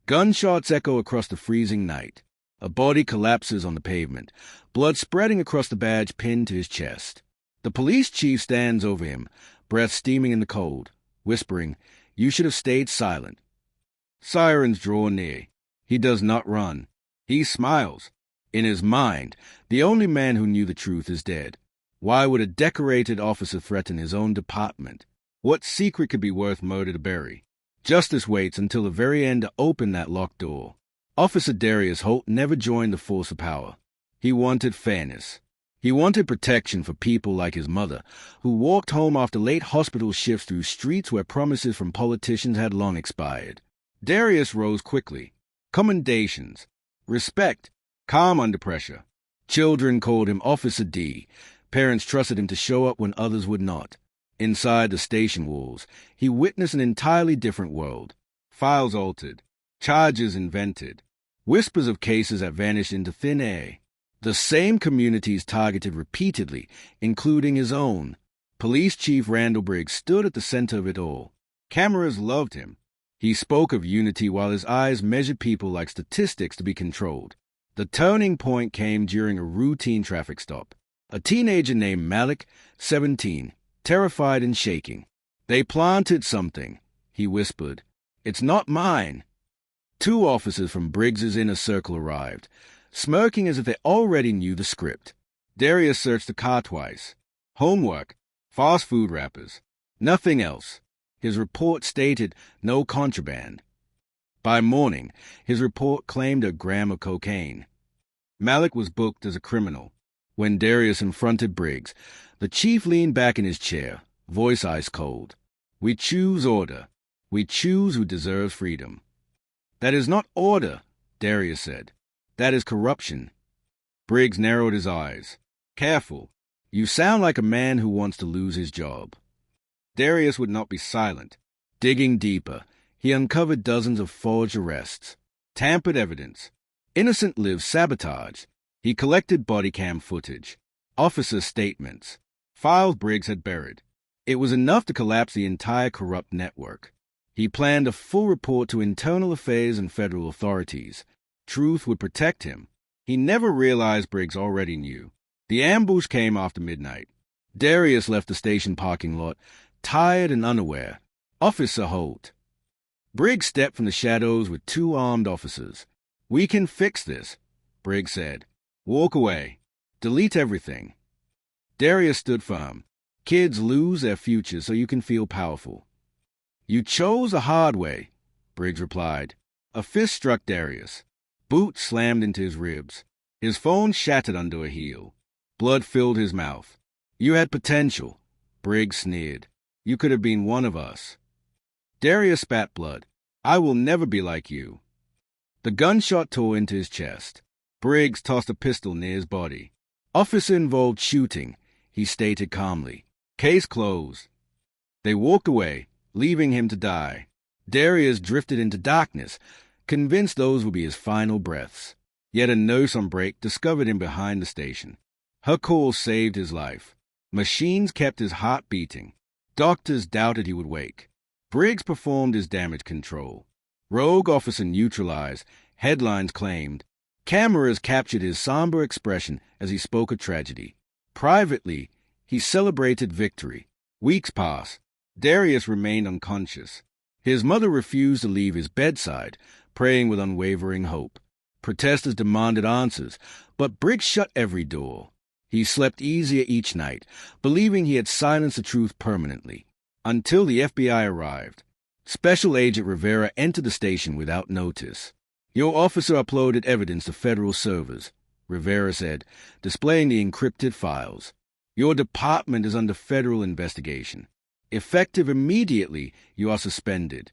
Gunshots echo across the freezing night. A body collapses on the pavement, blood spreading across the badge pinned to his chest. The police chief stands over him, breath steaming in the cold, whispering, "You should have stayed silent." Sirens draw near. He does not run. He smiles. In his mind, the only man who knew the truth is dead. Why would a decorated officer threaten his own department? What secret could be worth murder to bury? Justice waits until the very end to open that locked door. Officer Darius Holt never joined the force of power. He wanted fairness. He wanted protection for people like his mother, who walked home after late hospital shifts through streets where promises from politicians had long expired. Darius rose quickly. Commendations, respect, calm under pressure. Children called him Officer D. Parents trusted him to show up when others would not. Inside the station walls, he witnessed an entirely different world. Files altered, charges invented, whispers of cases that vanished into thin air. The same communities targeted repeatedly, including his own. Police Chief Randall Briggs stood at the center of it all. Cameras loved him. He spoke of unity while his eyes measured people like statistics to be controlled. The turning point came during a routine traffic stop. A teenager named Malik, 17, terrified and shaking. "They planted something," he whispered. "It's not mine." Two officers from Briggs's inner circle arrived, smirking as if they already knew the script. Darius searched the car twice. Homework, fast food wrappers, nothing else. His report stated no contraband. By morning, his report claimed a gram of cocaine. Malik was booked as a criminal. When Darius confronted Briggs, the chief leaned back in his chair, voice ice cold. "We choose order. We choose who deserves freedom." "That is not order," Darius said. "That is corruption." Briggs narrowed his eyes. "Careful. You sound like a man who wants to lose his job." Darius would not be silent. Digging deeper, he uncovered dozens of forged arrests, tampered evidence, innocent lives sabotaged. He collected body cam footage, officer statements, files Briggs had buried. It was enough to collapse the entire corrupt network. He planned a full report to internal affairs and federal authorities. Truth would protect him. He never realized Briggs already knew. The ambush came after midnight. Darius left the station parking lot, tired and unaware. "Officer Holt." Briggs stepped from the shadows with two armed officers. "We can fix this," Briggs said. "Walk away. Delete everything." Darius stood firm. "Kids lose their futures so you can feel powerful." "You chose a hard way," Briggs replied. A fist struck Darius. Boot slammed into his ribs. His phone shattered under a heel. Blood filled his mouth. "You had potential," Briggs sneered. "You could have been one of us." Darius spat blood. "I will never be like you." The gunshot tore into his chest. Briggs tossed a pistol near his body. "Officer-involved shooting," he stated calmly. "Case closed." They walked away, leaving him to die. Darius drifted into darkness, convinced those would be his final breaths. Yet a nurse on break discovered him behind the station. Her call saved his life. Machines kept his heart beating. Doctors doubted he would wake. Briggs performed his damage control. Rogue officer neutralized, headlines claimed. Cameras captured his somber expression as he spoke of tragedy. Privately, he celebrated victory. Weeks passed. Darius remained unconscious. His mother refused to leave his bedside, praying with unwavering hope. Protesters demanded answers, but Briggs shut every door. He slept easier each night, believing he had silenced the truth permanently, until the FBI arrived. Special Agent Rivera entered the station without notice. "Your officer uploaded evidence to federal servers," Rivera said, displaying the encrypted files. "Your department is under federal investigation. Effective immediately, you are suspended."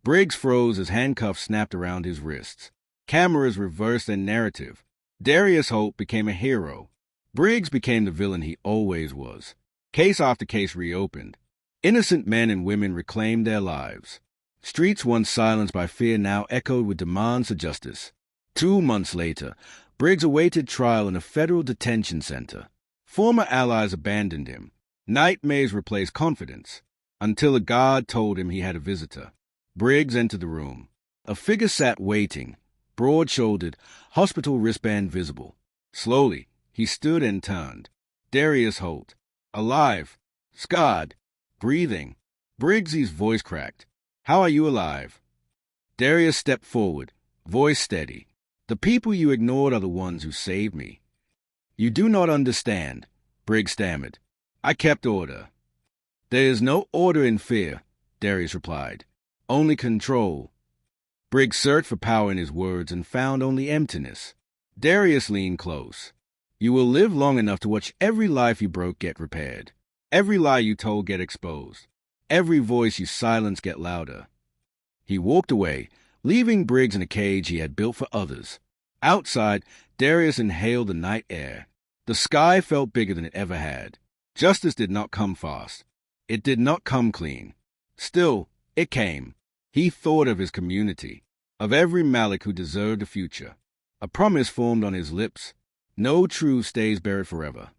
Briggs froze as handcuffs snapped around his wrists. Cameras reversed their narrative. Darius Holt became a hero. Briggs became the villain he always was. Case after case reopened. Innocent men and women reclaimed their lives. Streets once silenced by fear now echoed with demands for justice. 2 months later, Briggs awaited trial in a federal detention center. Former allies abandoned him. Nightmares replaced confidence, until a guard told him he had a visitor. Briggs entered the room. A figure sat waiting, broad-shouldered, hospital wristband visible. Slowly, he stood and turned. Darius Holt. Alive. Scarred. Breathing. Briggsy's voice cracked. How are you alive? Darius stepped forward, voice steady. The people you ignored are the ones who saved me. You do not understand, Briggs stammered. I kept order. There is no order in fear, Darius replied. Only control. Briggs searched for power in his words and found only emptiness. Darius leaned close. You will live long enough to watch every life you broke get repaired. Every lie you told get exposed. Every voice you silenced get louder. He walked away, leaving Briggs in a cage he had built for others. Outside, Darius inhaled the night air. The sky felt bigger than it ever had. Justice did not come fast. It did not come clean. Still, it came. He thought of his community, of every Malik who deserved a future. A promise formed on his lips. No truth stays buried forever.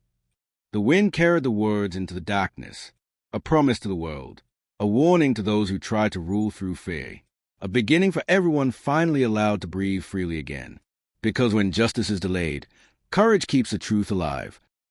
The wind carried the words into the darkness. A promise to the world. A warning to those who try to rule through fear. A beginning for everyone finally allowed to breathe freely again. Because when justice is delayed, courage keeps the truth alive.